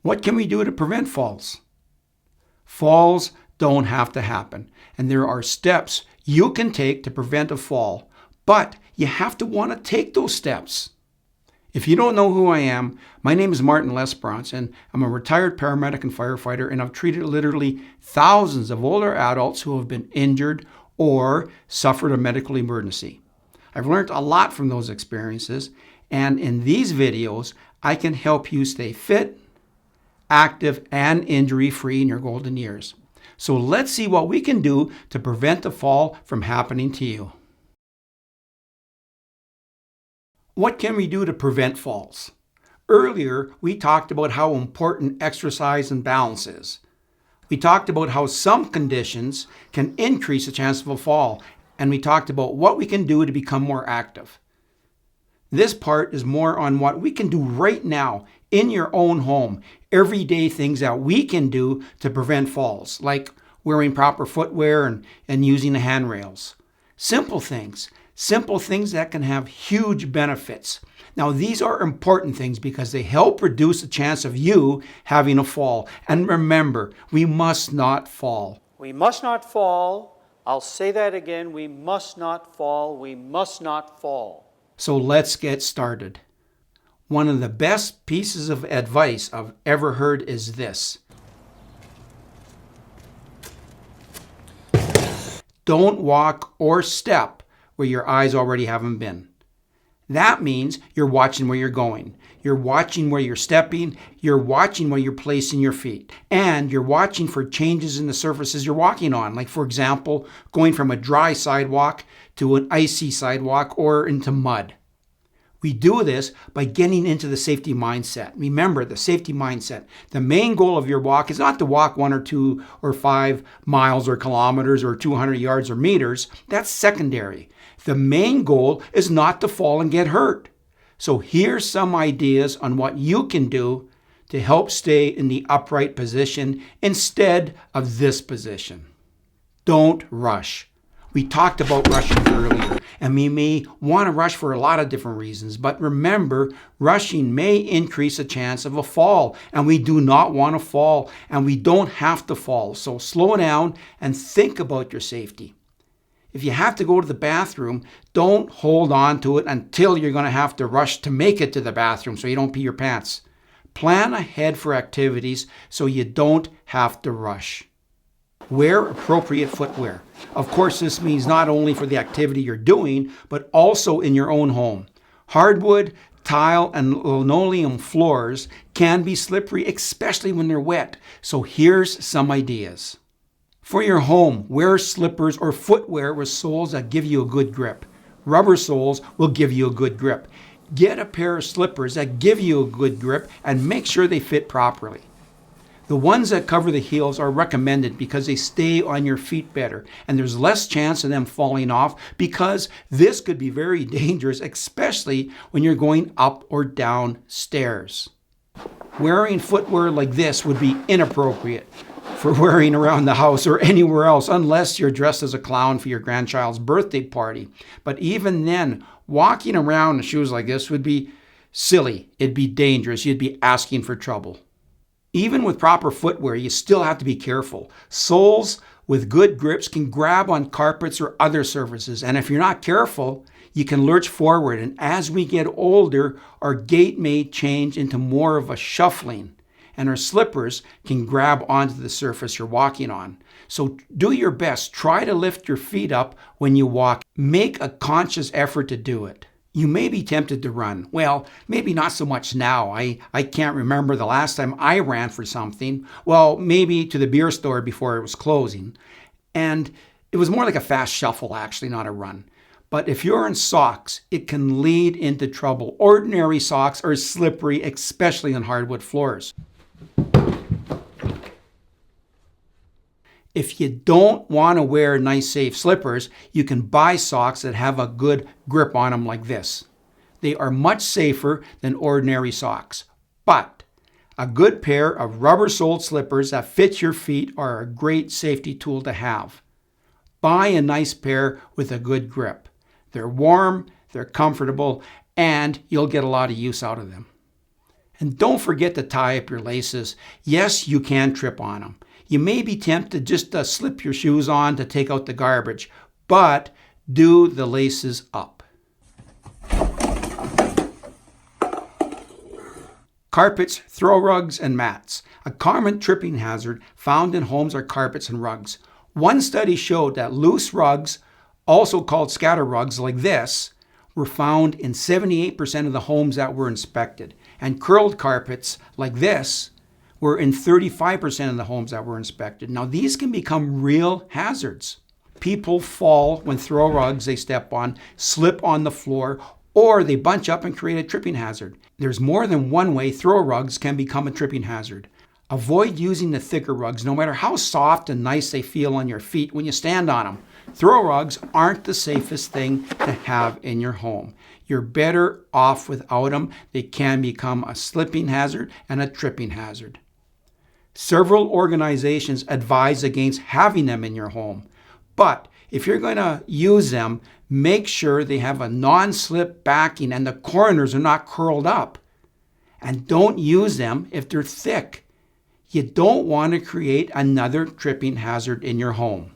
What can we do to prevent falls? Falls don't have to happen, and there are steps you can take to prevent a fall, but you have to want to take those steps. If you don't know who I am, my name is Martin Lesbrance, and I'm a retired paramedic and firefighter, and I've treated literally thousands of older adults who have been injured or suffered a medical emergency. I've learned a lot from those experiences, and in these videos, I can help you stay fit, active, and injury-free in your golden years. So let's see what we can do to prevent a fall from happening to you. What can we do to prevent falls? Earlier, we talked about how important exercise and balance is. We talked about how some conditions can increase the chance of a fall, and we talked about what we can do to become more active. This part is more on what we can do right now in your own home, everyday things that we can do to prevent falls, like wearing proper footwear and using the handrails. Simple things that can have huge benefits. Now, these are important things because they help reduce the chance of you having a fall. And remember, we must not fall. We must not fall. I'll say that again. We must not fall. We must not fall. So let's get started. One of the best pieces of advice I've ever heard is this. Don't walk or step where your eyes already haven't been. That means you're watching where you're going. You're watching where you're stepping. You're watching where you're placing your feet. And you're watching for changes in the surfaces you're walking on. Like, for example, going from a dry sidewalk to an icy sidewalk or into mud. We do this by getting into the safety mindset. Remember, the safety mindset. The main goal of your walk is not to walk 1 or 2 or 5 miles or kilometers or 200 yards or meters. That's secondary. The main goal is not to fall and get hurt. So here's some ideas on what you can do to help stay in the upright position instead of this position. Don't rush. We talked about rushing earlier, and we may want to rush for a lot of different reasons, but remember, rushing may increase the chance of a fall, and we do not want to fall, and we don't have to fall. So slow down and think about your safety. If you have to go to the bathroom, don't hold on to it until you're going to have to rush to make it to the bathroom so you don't pee your pants. Plan ahead for activities so you don't have to rush. Wear appropriate footwear. Of course, this means not only for the activity you're doing, but also in your own home. Hardwood, tile, and linoleum floors can be slippery, especially when they're wet. So here's some ideas. For your home, wear slippers or footwear with soles that give you a good grip. Rubber soles will give you a good grip. Get a pair of slippers that give you a good grip and make sure they fit properly. The ones that cover the heels are recommended because they stay on your feet better, and there's less chance of them falling off because this could be very dangerous, especially when you're going up or down stairs. Wearing footwear like this would be inappropriate for wearing around the house or anywhere else unless you're dressed as a clown for your grandchild's birthday party. But even then, walking around in shoes like this would be silly. It'd be dangerous. You'd be asking for trouble. Even with proper footwear, you still have to be careful. Soles with good grips can grab on carpets or other surfaces, and if you're not careful, you can lurch forward, and as we get older, our gait may change into more of a shuffling, and our slippers can grab onto the surface you're walking on. So do your best. Try to lift your feet up when you walk. Make a conscious effort to do it. You may be tempted to run. Well, maybe not so much now. I can't remember the last time I ran for something. Well, maybe to the beer store before it was closing. And it was more like a fast shuffle, actually, not a run. But if you're in socks, it can lead into trouble. Ordinary socks are slippery, especially on hardwood floors. If you don't want to wear nice, safe slippers, you can buy socks that have a good grip on them like this. They are much safer than ordinary socks. But a good pair of rubber-soled slippers that fit your feet are a great safety tool to have. Buy a nice pair with a good grip. They're warm, they're comfortable, and you'll get a lot of use out of them. And don't forget to tie up your laces. Yes, you can trip on them. You may be tempted just to slip your shoes on to take out the garbage, but do the laces up. Carpets, throw rugs, and mats. A common tripping hazard found in homes are carpets and rugs. One study showed that loose rugs, also called scatter rugs like this, were found in 78% of the homes that were inspected. And curled carpets like this were in 35% of the homes that were inspected. Now these can become real hazards. People fall when throw rugs they step on, slip on the floor, or they bunch up and create a tripping hazard. There's more than one way throw rugs can become a tripping hazard. Avoid using the thicker rugs, no matter how soft and nice they feel on your feet when you stand on them. Throw rugs aren't the safest thing to have in your home. You're better off without them. They can become a slipping hazard and a tripping hazard. Several organizations advise against having them in your home. But if you're going to use them, make sure they have a non-slip backing and the corners are not curled up. And don't use them if they're thick. You don't want to create another tripping hazard in your home.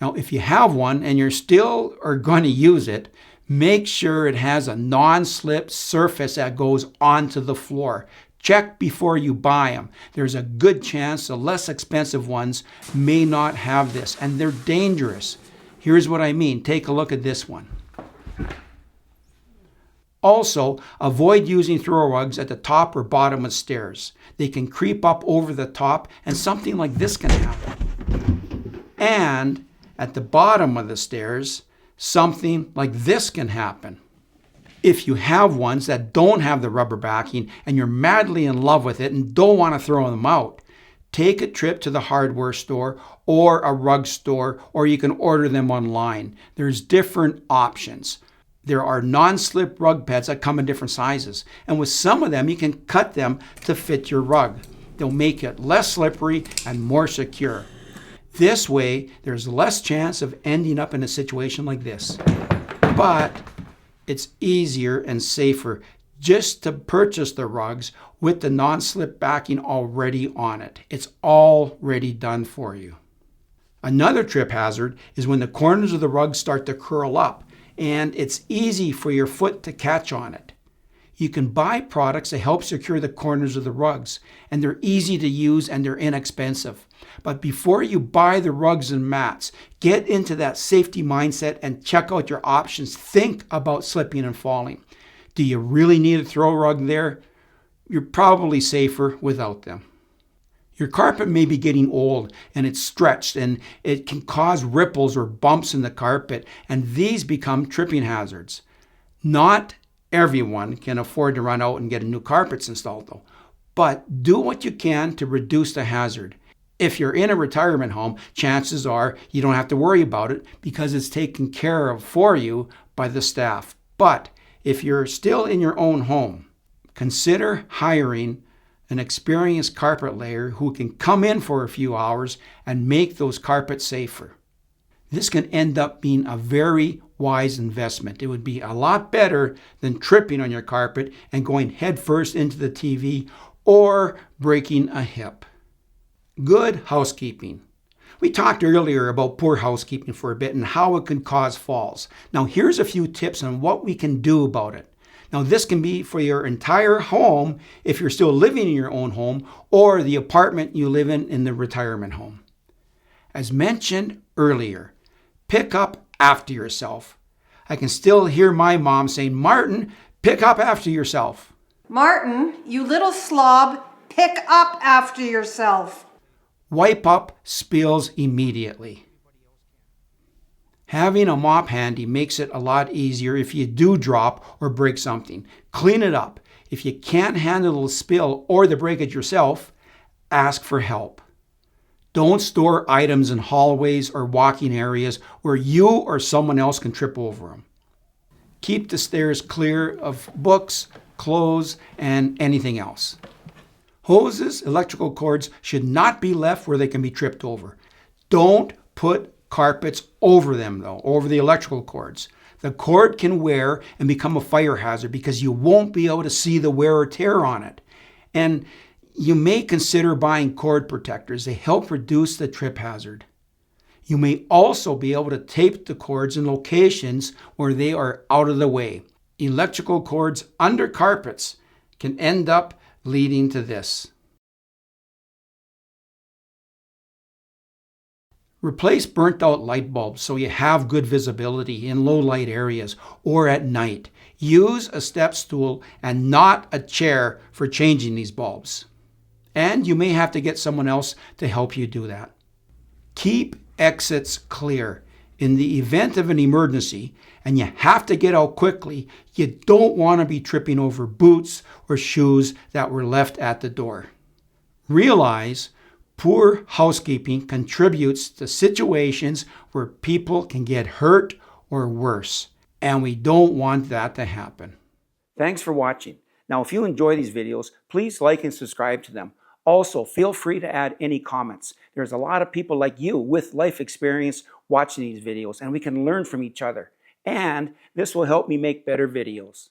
Now, if you have one and you're still are going to use it, make sure it has a non-slip surface that goes onto the floor. Check before you buy them. There's a good chance the less expensive ones may not have this, and they're dangerous. Here's what I mean. Take a look at this one. Also, avoid using throw rugs at the top or bottom of stairs. They can creep up over the top, and something like this can happen. And at the bottom of the stairs, something like this can happen. If you have ones that don't have the rubber backing and you're madly in love with it and don't want to throw them out, take a trip to the hardware store or a rug store, or you can order them online. There's different options. There are non-slip rug pads that come in different sizes, and with some of them you can cut them to fit your rug. They'll make it less slippery and more secure. This way, there's less chance of ending up in a situation like this. But it's easier and safer just to purchase the rugs with the non-slip backing already on it. It's already done for you. Another trip hazard is when the corners of the rug start to curl up, and it's easy for your foot to catch on it. You can buy products that help secure the corners of the rugs, and they're easy to use and they're inexpensive. But before you buy the rugs and mats, get into that safety mindset and check out your options. Think about slipping and falling. Do you really need a throw rug there? You're probably safer without them. Your carpet may be getting old and it's stretched, and it can cause ripples or bumps in the carpet, and these become tripping hazards. Not everyone can afford to run out and get new carpets installed though, but do what you can to reduce the hazard. If you're in a retirement home, chances are you don't have to worry about it because it's taken care of for you by the staff. But if you're still in your own home, consider hiring an experienced carpet layer who can come in for a few hours and make those carpets safer. This can end up being a very wise investment. It would be a lot better than tripping on your carpet and going headfirst into the TV or breaking a hip. Good housekeeping. We talked earlier about poor housekeeping for a bit and how it can cause falls. Now here's a few tips on what we can do about it. Now this can be for your entire home if you're still living in your own home, or the apartment you live in the retirement home. As mentioned earlier, pick up after yourself. I can still hear my mom saying, "Martin, pick up after yourself." Martin, you little slob, pick up after yourself. Wipe up spills immediately. Having a mop handy makes it a lot easier if you do drop or break something. Clean it up. If you can't handle the spill or the breakage yourself, ask for help. Don't store items in hallways or walking areas where you or someone else can trip over them. Keep the stairs clear of books, clothes, and anything else. Hoses, electrical cords should not be left where they can be tripped over. Don't put carpets over them though, over the electrical cords. The cord can wear and become a fire hazard because you won't be able to see the wear or tear on it. And you may consider buying cord protectors. They help reduce the trip hazard. You may also be able to tape the cords in locations where they are out of the way. Electrical cords under carpets can end up leading to this. Replace burnt out light bulbs so you have good visibility in low light areas or at night. Use a step stool and not a chair for changing these bulbs. And you may have to get someone else to help you do that. Keep exits clear. In the event of an emergency and you have to get out quickly, you don't want to be tripping over boots or shoes that were left at the door. Realize poor housekeeping contributes to situations where people can get hurt or worse, and we don't want that to happen. Thanks for watching. Now, if you enjoy these videos, please like and subscribe to them. Also, feel free to add any comments. There's a lot of people like you with life experience watching these videos, and we can learn from each other. And this will help me make better videos.